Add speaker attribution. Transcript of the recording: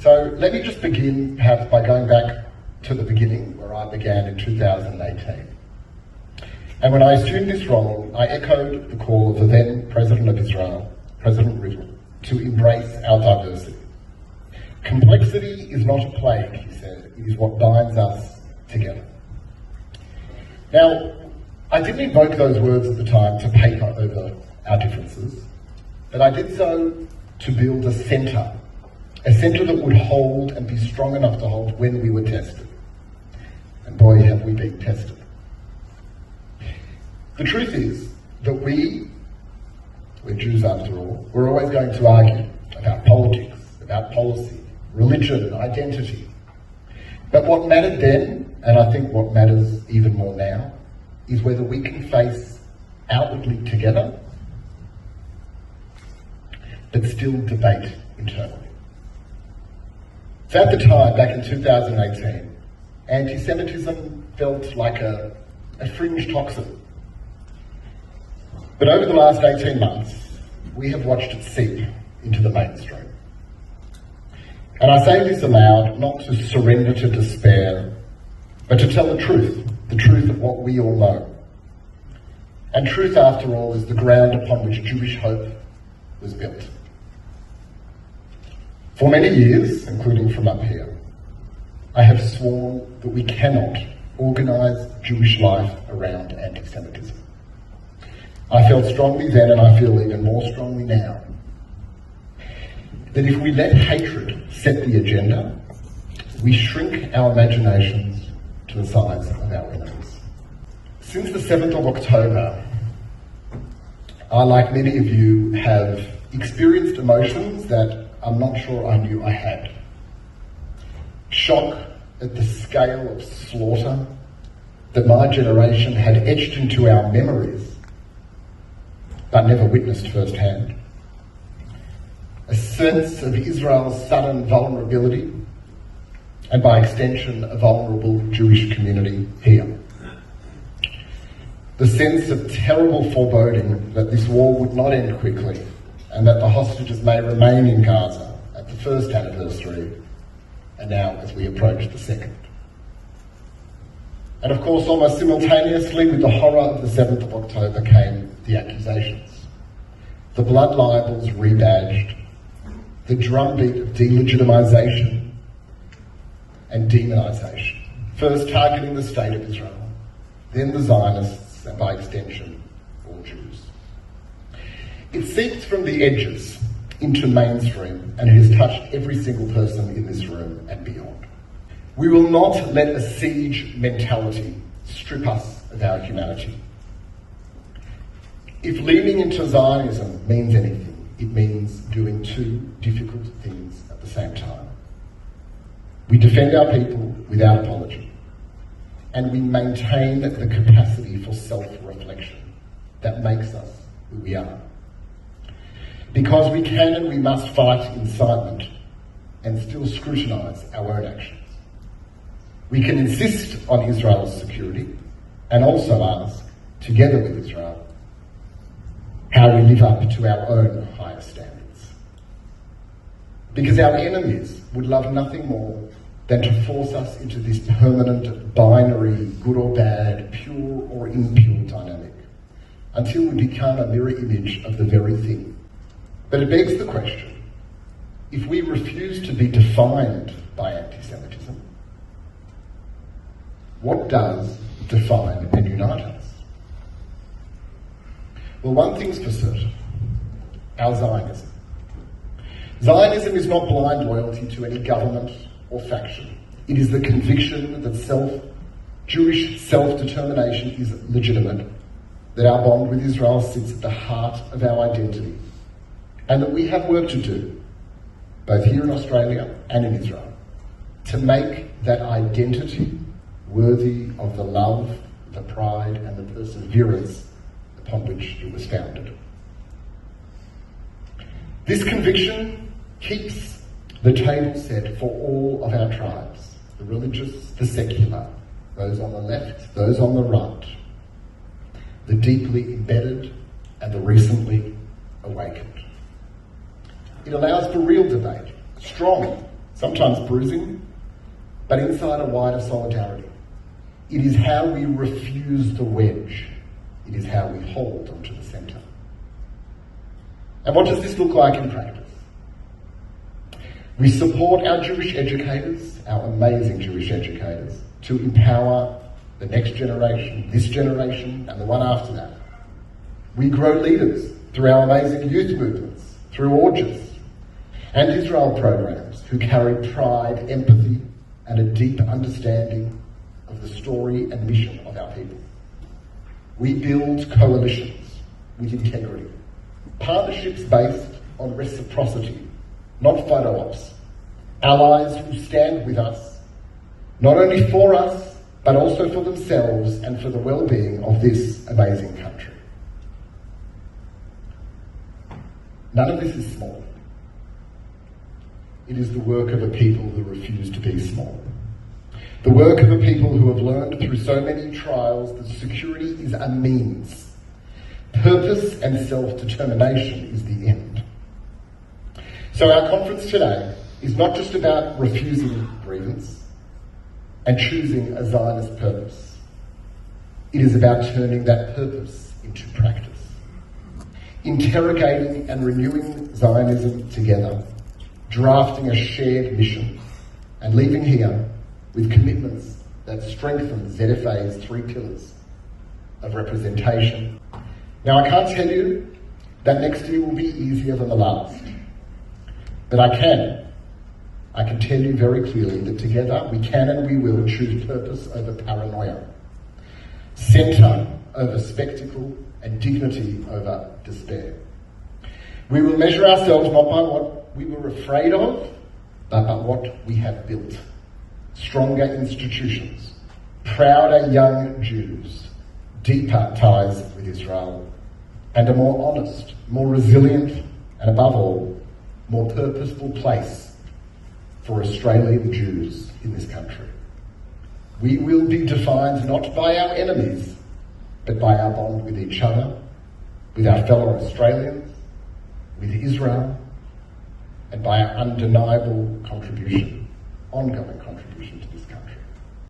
Speaker 1: So let me just begin perhaps by going back to the beginning, where I began in 2018. And when I assumed this role, I echoed the call of the then President of Israel, President Rivlin, to embrace our diversity. Complexity is not a plague, he said, it is what binds us together. Now, I didn't invoke those words at the time to paper over our differences, but I did so to build a centre that would hold and be strong enough to hold when we were tested. And boy, have we been tested. The truth is that we're Jews after all, we're always going to argue about politics, about policy, religion, identity. But what mattered then, and I think what matters even more now, is whether we can face outwardly together, but still debate internally. So at the time, back in 2018, anti-Semitism felt like a fringe toxin. But over the last 18 months, we have watched it seep into the mainstream. And I say this aloud, not to surrender to despair, but to tell the truth of what we all know. And truth, after all, is the ground upon which Jewish hope was built. For many years, including from up here, I have sworn that we cannot organise Jewish life around anti-Semitism. I felt strongly then, and I feel even more strongly now, that if we let hatred set the agenda, we shrink our imaginations to the size of our enemies. Since the 7th of October, I, like many of you, have experienced emotions that I'm not sure I knew I had. Shock at the scale of slaughter that my generation had etched into our memories, but never witnessed firsthand. A sense of Israel's sudden vulnerability, and by extension, a vulnerable Jewish community here. The sense of terrible foreboding that this war would not end quickly, and that the hostages may remain in Gaza at the first anniversary, and now as we approach the second. And of course, almost simultaneously with the horror of the 7th of October came the accusations. The blood libels rebadged, the drumbeat of delegitimisation and demonisation, first targeting the state of Israel, then the Zionists, and by extension, all Jews. It seeps from the edges into mainstream, and it has touched every single person in this room and beyond. We will not let a siege mentality strip us of our humanity. If leaning into Zionism means anything, it means doing two difficult things at the same time. We defend our people without apology, and we maintain the capacity for self-reflection that makes us who we are. Because we can and we must fight incitement and still scrutinise our own actions. We can insist on Israel's security and also ask, together with Israel, how we live up to our own higher standards. Because our enemies would love nothing more than to force us into this permanent binary, good or bad, pure or impure dynamic, until we become a mirror image of the very thing. But it begs the question, if we refuse to be defined by anti-Semitism, what does define and unite us? Well, one thing's for certain, our Zionism. Zionism is not blind loyalty to any government or faction. It is the conviction that Jewish self-determination is legitimate, that our bond with Israel sits at the heart of our identity, and that we have work to do, both here in Australia and in Israel, to make that identity worthy of the love, the pride, and the perseverance upon which it was founded. This conviction keeps the table set for all of our tribes, the religious, the secular, those on the left, those on the right, the deeply embedded and the recently awakened. It allows for real debate, strong sometimes bruising, but inside a wider solidarity. It is how we refuse the wedge. It is how we hold onto the centre. And what does this look like in practice? We support our Jewish educators, our amazing Jewish educators, to empower the next generation, this generation, and the one after that. We grow leaders through our amazing youth movements, through orgies, and Israel programs who carry pride, empathy, and a deep understanding of the story and mission of our people. We build coalitions with integrity, partnerships based on reciprocity, not photo ops, allies who stand with us, not only for us, but also for themselves and for the well-being of this amazing country. None of this is small. It is the work of a people who refuse to be small. The work of a people who have learned through so many trials that security is a means. Purpose and self-determination is the end. So our conference today is not just about refusing grievance and choosing a Zionist purpose. It is about turning that purpose into practice. Interrogating and renewing Zionism together, drafting a shared mission, and leaving here with commitments that strengthen ZFA's 3 pillars of representation. Now, I can't tell you that next year will be easier than the last, but I can tell you very clearly that together we can and we will choose purpose over paranoia, centre over spectacle, and dignity over despair. We will measure ourselves not by what we were afraid of, but by what we have built. Stronger institutions, prouder young Jews, deeper ties with Israel, and a more honest, more resilient, and above all, more purposeful place for Australian Jews in this country. We will be defined not by our enemies, but by our bond with each other, with our fellow Australians, with Israel, and by our undeniable contribution, ongoing contribution to this country.